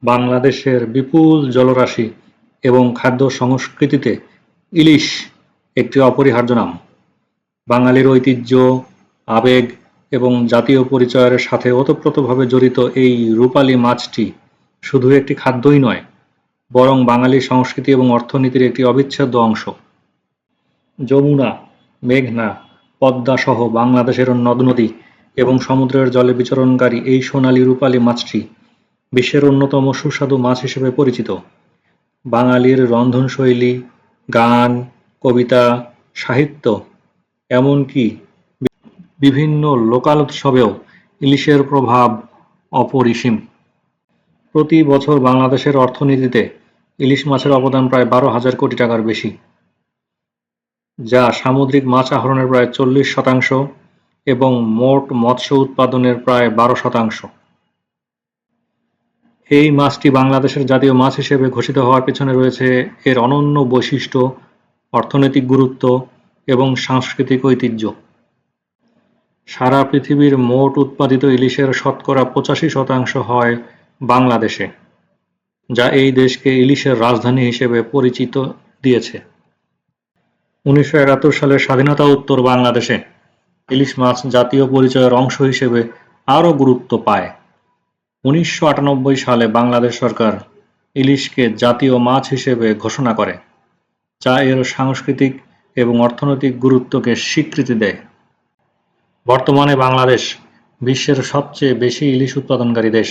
বাংলাদেশের বিপুল জলরাশি এবং খাদ্য সংস্কৃতিতে ইলিশ একটি অপরিহার্য নাম। বাঙালির ঐতিহ্য, আবেগ এবং জাতীয় পরিচয়ের সাথে ওতপ্রোতভাবে জড়িত এই রূপালী মাছটি শুধু একটি খাদ্যই নয়, বরং বাঙালি সংস্কৃতি এবং অর্থনীতির একটি অবিচ্ছেদ্য অংশ। যমুনা, মেঘনা, পদ্মা সহ বাংলাদেশের নদ-নদী এবং সমুদ্রের জলে বিচরণকারী এই সোনালী রূপালী মাছটি বিশ্বের অন্যতম সুস্বাদু মাছ হিসেবে পরিচিত। বাঙালির রন্ধনশৈলী, গান, কবিতা, সাহিত্য, এমনকি বিভিন্ন লোকাল উৎসবেও ইলিশের প্রভাব অপরিসীম। প্রতি বছর বাংলাদেশের অর্থনীতিতে ইলিশ মাছের অবদান প্রায় 12,000 কোটি টাকার বেশি, যা সামুদ্রিক মাছ আহরণের প্রায় 40% এবং মোট মৎস্য উৎপাদনের প্রায় 12%। এই মাছটি বাংলাদেশের জাতীয় মাছ হিসেবে ঘোষিত হওয়ার পেছনে রয়েছে এর অনন্য বৈশিষ্ট্য, অর্থনৈতিক গুরুত্ব এবং সাংস্কৃতিক ঐতিহ্য। সারা পৃথিবীর মোট উৎপাদিত ইলিশের শতকরা 85% হয় বাংলাদেশে, যা এই দেশকে ইলিশের রাজধানী হিসেবে পরিচিত দিয়েছে। 1971 সালের স্বাধীনতা-উত্তর বাংলাদেশে ইলিশ মাছ জাতীয় পরিচয়ের অংশ হিসেবে আরও গুরুত্ব পায়। 1998 সালে বাংলাদেশ সরকার ইলিশকে জাতীয় মাছ হিসেবে ঘোষণা করে, যা এর সাংস্কৃতিক এবং অর্থনৈতিক গুরুত্বকে স্বীকৃতি দেয়। বর্তমানে বাংলাদেশ বিশ্বের সবচেয়ে বেশি ইলিশ উৎপাদনকারী দেশ,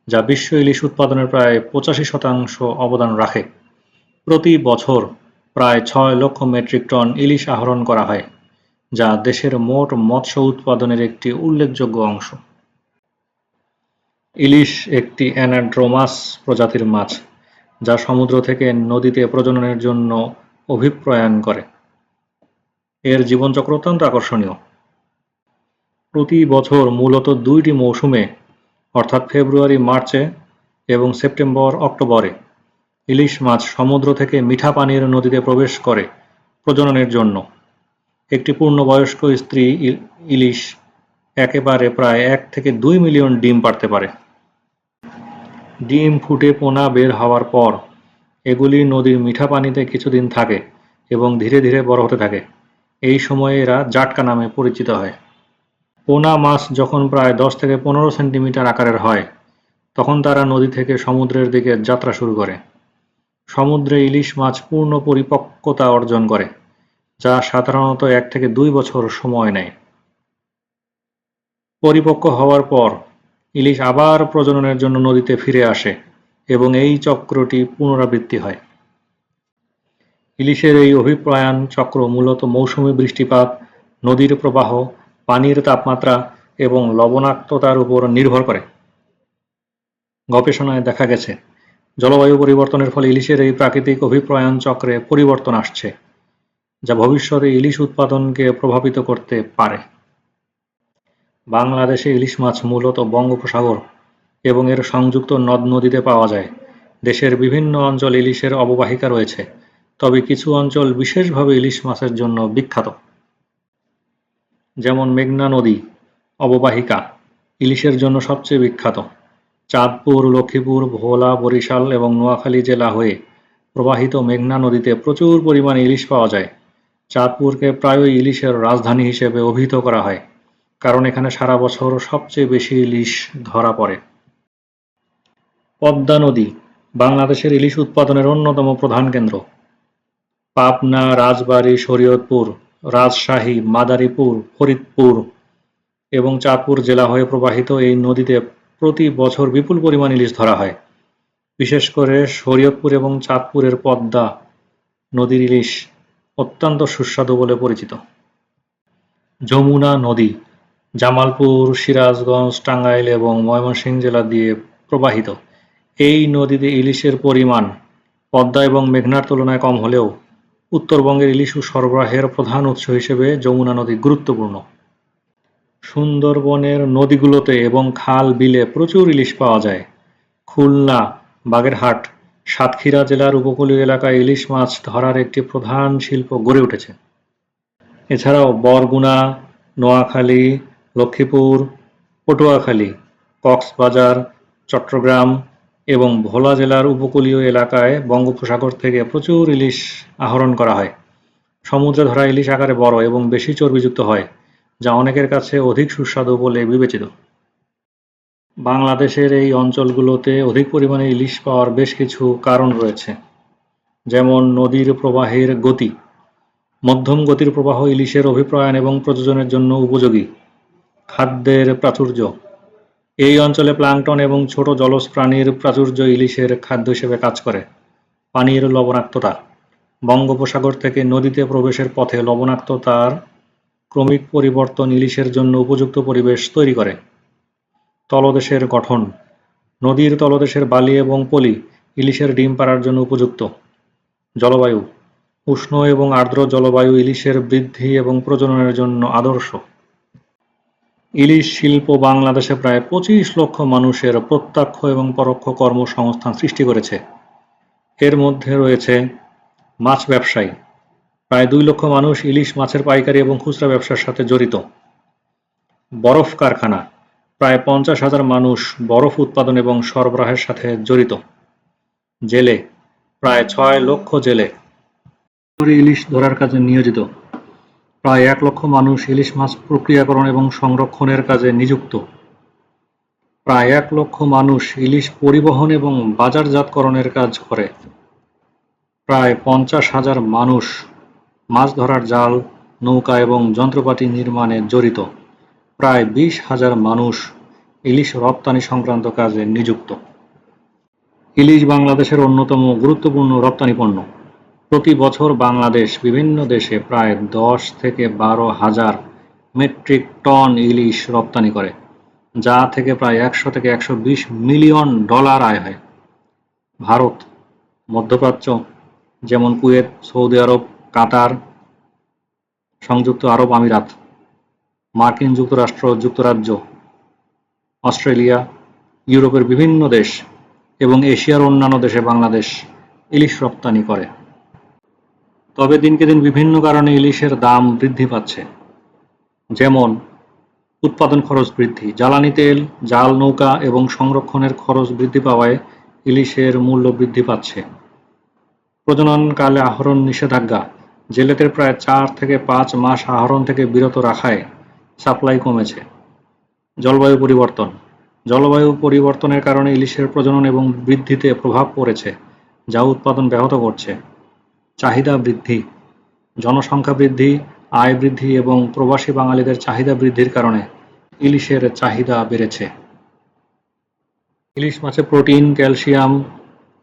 যা বিশ্ব ইলিশ উৎপাদনের প্রায় 85% অবদান রাখে। প্রতি বছর প্রায় 6 লক্ষ মেট্রিক টন ইলিশ আহরণ করা হয়, যা দেশের মোট মৎস্য উৎপাদনের একটি উল্লেখযোগ্য অংশ। ইলিশ একটি অ্যানাড্রোমাস প্রজাতির মাছ, যা সমুদ্র থেকে নদীতে প্রজননের জন্য অভিপ্রয়াণ করে। এর জীবনচক্র অত্যন্ত আকর্ষণীয়। প্রতি বছর মূলত দুইটি মৌসুমে, অর্থাৎ ফেব্রুয়ারি-মার্চে এবং সেপ্টেম্বর-অক্টোবরে, ইলিশ মাছ সমুদ্র থেকে মিঠা পানির নদীতে প্রবেশ করে প্রজননের জন্য। একটি পূর্ণবয়স্ক স্ত্রী ইলিশ একেবারে প্রায় 1 থেকে 2 মিলিয়ন ডিম পাড়তে পারে। ডিম ফুটে পোনা বের হওয়ার পর এগুলি নদীর মিঠা পানিতে কিছুদিন থাকে এবং ধীরে ধীরে বড় হতে থাকে। এই সময়ে এরা জাটকা নামে পরিচিত হয়। পোনা মাছ যখন প্রায় 10 থেকে 15 সেন্টিমিটার আকারের হয়, তখন তারা নদী থেকে সমুদ্রের দিকে যাত্রা শুরু করে। সমুদ্রে ইলিশ মাছ পূর্ণ পরিপক্কতা অর্জন করে, যা সাধারণত 1 থেকে 2 বছর সময় নেয়। পরিপক্ক হওয়ার পর ইলিশ আবার প্রজননের জন্য নদীতে ফিরে আসে এবং এই চক্রটি পুনরাবৃত্তি হয়। ইলিশের এই অভিপ্রয়াণ চক্র মূলত মৌসুমী বৃষ্টিপাত, নদীর প্রবাহ, পানির তাপমাত্রা এবং লবণাক্ততার উপর নির্ভর করে। গবেষণায় দেখা গেছে, জলবায়ু পরিবর্তনের ফলে ইলিশের এই প্রাকৃতিক অভিপ্রয়াণ চক্রে পরিবর্তন আসছে, যা ভবিষ্যতে ইলিশ উৎপাদনকে প্রভাবিত করতে পারে। বাংলাদেশে ইলিশ মাছ মূলত বঙ্গোপসাগর এবং এর সংযুক্ত নদ-নদীতে পাওয়া যায়। দেশের বিভিন্ন অঞ্চলে ইলিশের অববাহিকা রয়েছে, তবে কিছু অঞ্চল বিশেষভাবে ইলিশ মাছের জন্য বিখ্যাত। যেমন মেঘনা নদী অববাহিকা ইলিশের জন্য সবচেয়ে বিখ্যাত। চাঁদপুর, লক্ষ্মীপুর, ভোলা, বরিশাল এবং নোয়াখালী জেলা হয়ে প্রবাহিত মেঘনা নদীতে প্রচুর পরিমাণে ইলিশ পাওয়া যায়। চাঁদপুরকে প্রায়ই ইলিশের রাজধানী হিসেবে অভিহিত করা হয়, কারণ এখানে সারা বছর সবচেয়ে বেশি ইলিশ ধরা পড়ে। পদ্মা নদী বাংলাদেশের ইলিশ উৎপাদনের অন্যতম প্রধান কেন্দ্র। পাবনা, রাজবাড়ী, শরীয়তপুর, রাজশাহী, মাদারীপুর, ফরিদপুর এবং চাঁদপুর জেলা হয়ে প্রবাহিত এই নদীতে প্রতি বছর বিপুল পরিমাণ ইলিশ ধরা হয়। বিশেষ করে শরীয়তপুর এবং চাঁদপুরের পদ্মা নদীর ইলিশ অত্যন্ত সুস্বাদু বলে পরিচিত। যমুনা নদী জামালপুর, সিরাজগঞ্জ, টাঙ্গাইল এবং ময়মনসিংহ জেলা দিয়ে প্রবাহিত। এই নদীতে ইলিশের পরিমাণ পদ্মা এবং মেঘনার তুলনায় কম হলেও উত্তরবঙ্গের ইলিশ সরবরাহের প্রধান উৎস হিসেবে যমুনা নদী গুরুত্বপূর্ণ। সুন্দরবনের নদীগুলোতে এবং খাল বিলে প্রচুর ইলিশ পাওয়া যায়। খুলনা, বাগেরহাট, সাতক্ষীরা জেলার উপকূলীয় এলাকায় ইলিশ মাছ ধরার একটি প্রধান শিল্প গড়ে উঠেছে। এছাড়াও বরগুনা, নোয়াখালী, লক্ষ্মীপুর, পটুয়াখালী, কক্সবাজার, চট্টগ্রাম এবং ভোলা জেলার উপকূলীয় এলাকায় বঙ্গোপসাগর থেকে প্রচুর ইলিশ আহরণ করা হয়। সমুদ্রে ধরা ইলিশ আকারে বড় এবং বেশি চর্বিযুক্ত হয়, যা অনেকের কাছে অধিক সুস্বাদু বলে বিবেচিত। বাংলাদেশের এই অঞ্চলগুলোতে অধিক পরিমাণে ইলিশ পাওয়ার বেশ কিছু কারণ রয়েছে, যেমন নদীর প্রবাহের গতি। মধ্যম গতির প্রবাহ ইলিশের অভিপ্রয়াণ এবং প্রজননের জন্য উপযোগী। খাদ্যের প্রাচুর্য। এই অঞ্চলে প্লাঙ্কটন এবং ছোট জলজ প্রাণীর প্রাচুর্য ইলিশের খাদ্য হিসেবে কাজ করে। পানির লবণাক্ততা। বঙ্গোপসাগর থেকে নদীতে প্রবেশের পথে লবণাক্ততার ক্রমিক পরিবর্তন ইলিশের জন্য উপযুক্ত পরিবেশ তৈরি করে। তলদেশের গঠন। নদীর তলদেশের বালি এবং পলি ইলিশের ডিম পাড়ার জন্য উপযুক্ত। জলবায়ু। উষ্ণ এবং আর্দ্র জলবায়ু ইলিশের বৃদ্ধি এবং প্রজননের জন্য আদর্শ। ইলিশ শিল্প বাংলাদেশে প্রায় 25 লক্ষ মানুষের প্রত্যক্ষ এবং পরোক্ষ কর্মসংস্থান সৃষ্টি করেছে। এর মধ্যে রয়েছে মাছ ব্যবসায়ী। প্রায় 2 লক্ষ মানুষ ইলিশ মাছের পাইকারি এবং খুচরা ব্যবসার সাথে জড়িত। বরফ কারখানা। প্রায় 50,000 মানুষ বরফ উৎপাদন এবং সরবরাহের সাথে জড়িত। জেলে। প্রায় 6 লক্ষ জেলে ইলিশ ধরার কাজে নিয়োজিত। প্রায় 1 লক্ষ মানুষ ইলিশ মাছ প্রক্রিয়াকরণ এবং সংরক্ষণের কাজে নিযুক্ত। প্রায় 1 লক্ষ মানুষ ইলিশ পরিবহন এবং বাজারজাতকরণের কাজ করে। প্রায় 50,000 মানুষ মাছ ধরার জাল, নৌকা এবং যন্ত্রপাতি নির্মাণে জড়িত। প্রায় 20,000 মানুষ ইলিশ রপ্তানি সংক্রান্ত কাজে নিযুক্ত। ইলিশ বাংলাদেশের অন্যতম গুরুত্বপূর্ণ রপ্তানি পণ্য। প্রতি বছর বাংলাদেশ বিভিন্ন দেশে প্রায় 10 থেকে 12,000 মেট্রিক টন ইলিশ রপ্তানি করে, যা থেকে প্রায় 100 থেকে 120 মিলিয়ন ডলার আয় হয়। ভারত, মধ্যপ্রাচ্য যেমন কুয়েত, সৌদি আরব, কাতার, সংযুক্ত আরব আমিরাত, মার্কিন যুক্তরাষ্ট্র, যুক্তরাজ্য, অস্ট্রেলিয়া, ইউরোপের বিভিন্ন দেশ এবং এশিয়ার অন্যান্য দেশে বাংলাদেশ ইলিশ রপ্তানি করে। তবে দিনকে দিন বিভিন্ন কারণে ইলিশের দাম বৃদ্ধি পাচ্ছে, যেমন উৎপাদন খরচ বৃদ্ধি, জ্বালানি তেল, জাল নৌকা এবং সংরক্ষণের খরচ বৃদ্ধি পাওয়ায় ইলিশের মূল্য বৃদ্ধি পাচ্ছে। প্রজননকালে আহরণ নিষেধাজ্ঞা। জেলেদের প্রায় 4 থেকে 5 মাস আহরণ থেকে বিরত রাখায় সাপ্লাই কমেছে। জলবায়ু পরিবর্তন। জলবায়ু পরিবর্তনের কারণে ইলিশের প্রজনন এবং বৃদ্ধিতে প্রভাব পড়েছে, যা উৎপাদন ব্যাহত করছে। চাহিদা বৃদ্ধি। জনসংখ্যা বৃদ্ধি, আয় বৃদ্ধি এবং প্রবাসী বাঙালিদের চাহিদা বৃদ্ধির কারণে ইলিশের চাহিদা বেড়েছে। ইলিশ মাছে protein, calcium,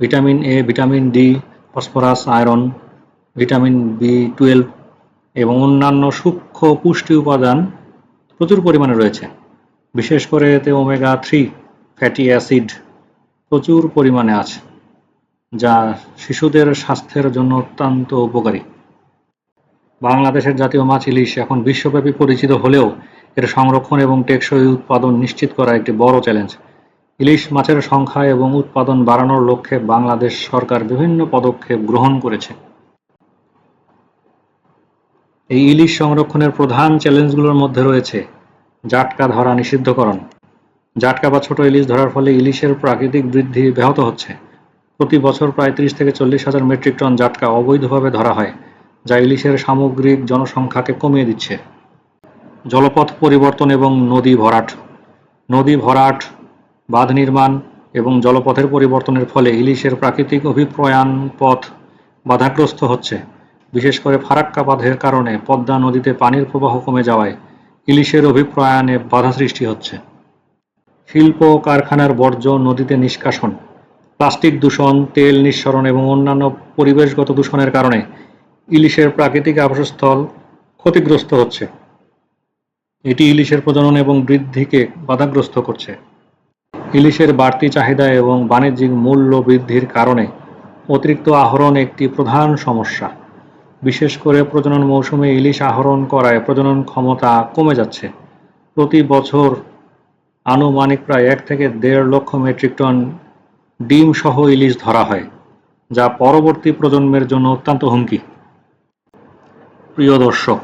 vitamin A, vitamin D, phosphorus, iron, vitamin বি12 এবং অন্যান্য সূক্ষ্ম পুষ্টি উপাদান প্রচুর পরিমাণে রয়েছে। বিশেষ করে এতে ওমেগা-3 ফ্যাটি অ্যাসিড প্রচুর পরিমাণে আছে, যা শিশুদের স্বাস্থ্যের জন্য অত্যন্ত উপকারী। বাংলাদেশের জাতীয় মাছ ইলিশ এখন বিশ্বব্যাপী পরিচিত হলেও এর সংরক্ষণ এবং টেকসই উৎপাদন নিশ্চিত করা একটি বড় চ্যালেঞ্জ। ইলিশ মাছের সংখ্যা এবং উৎপাদন বাড়ানোর লক্ষ্যে বাংলাদেশ সরকার বিভিন্ন পদক্ষেপ গ্রহণ করেছে। এই ইলিশ সংরক্ষণের প্রধান চ্যালেঞ্জগুলোর মধ্যে রয়েছে জাটকা ধরা নিষিদ্ধকরণ। জাটকা বা ছোট ইলিশ ধরার ফলে ইলিশের প্রাকৃতিক বৃদ্ধি ব্যাহত হচ্ছে। প্রতি বছর প্রায় 30 থেকে 40,000 মেট্রিক টন জাটকা অবৈধভাবে ধরা হয়, যা ইলিশের সামগ্রিক জনসংখ্যাকে কমিয়ে দিচ্ছে। জলপথ পরিবর্তন এবং নদী ভরাট। নদী ভরাট, বাঁধ নির্মাণ এবং জলপথের পরিবর্তনের ফলে ইলিশের প্রাকৃতিক অভিপ্রয়াণ পথ বাধাগ্রস্ত হচ্ছে। বিশেষ করে ফারাক্কা বাঁধের কারণে পদ্মা নদীতে পানির প্রবাহ কমে যাওয়ায় ইলিশের অভিপ্রয়াণে বাধা সৃষ্টি হচ্ছে। শিল্প ও কারখানার বর্জ্য নদীতে নিষ্কাশন। প্লাস্টিক দূষণ, তেল নিঃসরণ এবং অন্যান্য পরিবেশগত দূষণের কারণে ইলিশের প্রাকৃতিক আবাসস্থল ক্ষতিগ্রস্ত হচ্ছে। এটি ইলিশের প্রজনন এবং বৃদ্ধিকে বাধাগ্রস্ত করছে। ইলিশের বাড়তি চাহিদা এবং বাণিজ্যিক মূল্য বৃদ্ধির কারণে অতিরিক্ত আহরণ একটি প্রধান সমস্যা। বিশেষ করে প্রজনন মৌসুমে ইলিশ আহরণ করায় প্রজনন ক্ষমতা কমে যাচ্ছে। প্রতি বছর আনুমানিক প্রায় 1 থেকে 1.5 লক্ষ মেট্রিক টন ডিম সহ ইলিশ ধরা হয়, যা পরবর্তী প্রজন্মের জন্য অত্যন্ত হুমকি। প্রিয় দর্শক,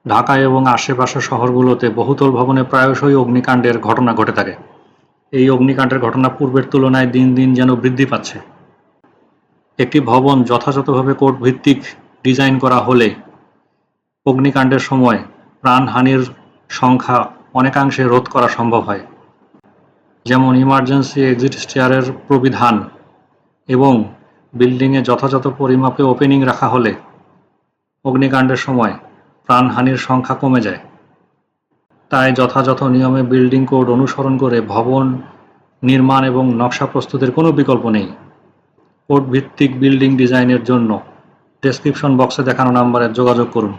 ঢাকা এবং আশেপাশের শহরগুলোতে বহুতল ভবনে প্রায়শই অগ্নিকাণ্ডের ঘটনা ঘটে থাকে। এই অগ্নিকাণ্ডের ঘটনা পূর্বের তুলনায় দিন দিন যেন বৃদ্ধি পাচ্ছে। একটি ভবন যথাযথভাবে কোড ভিত্তিক ডিজাইন করা হলে অগ্নিকাণ্ডের সময় প্রাণহানির সংখ্যা অনেকাংশে রোধ করা সম্ভব হয়। যেমন ইমার্জেন্সি এক্সিট স্টেয়ারের প্রবিধান এবং বিল্ডিংয়ে যথাযথ পরিমাপে ওপেনিং রাখা হলে অগ্নিকাণ্ডের সময় প্রাণহানির সংখ্যা কমে যায়। তাই যথাযথ নিয়মে বিল্ডিং কোড অনুসরণ করে ভবন নির্মাণ এবং নকশা প্রস্তুতের কোনো বিকল্প নেই। কোড ভিত্তিক বিল্ডিং ডিজাইনের জন্য ডেসক্রিপশন বক্সে দেখানো নম্বরে যোগাযোগ করুন।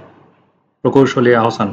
প্রকৌশলী আহসান।